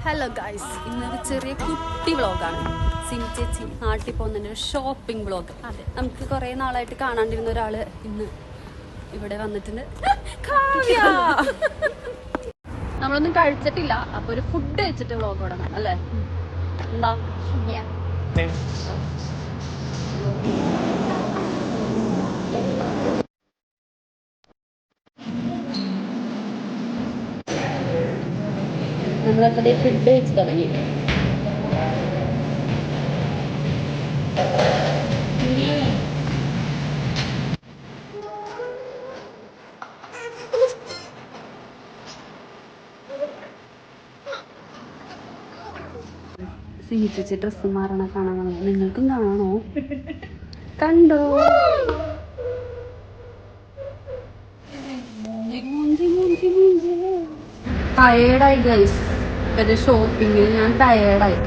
Hello guys, ഇന്നൊരു ചെറിയ കുട്ടി വ്ളോഗാണ്. സിനി ചേച്ചി നാട്ടിൽ പോകുന്നതിൻ്റെ ഒരു ഷോപ്പിംഗ് വ്ളോഗ്. അതെ, നമുക്ക് കുറേ നാളായിട്ട് കാണാണ്ടിരുന്ന ഒരാള് ഇന്ന് ഇവിടെ വന്നിട്ടുണ്ട്. നമ്മളൊന്നും കഴിച്ചിട്ടില്ല, അപ്പൊ ഒരു ഫുഡ് കഴിച്ചിട്ട് വ്ളോഗ് തുടങ്ങാം അല്ലേ? എന്താ നമ്മളെപ്പതേ ഫുഡ് കഴിച്ച് തുടങ്ങി. സിനി ചേച്ചി ഡ്രസ്സ് മാറണ കാണാൻ നിങ്ങൾക്കും കാണണോ? കണ്ടോ? ടയേർഡായി ഗൈസ്, ഒരു ഷോപ്പിങ്ങിൽ ഞാൻ ടയേർഡായി.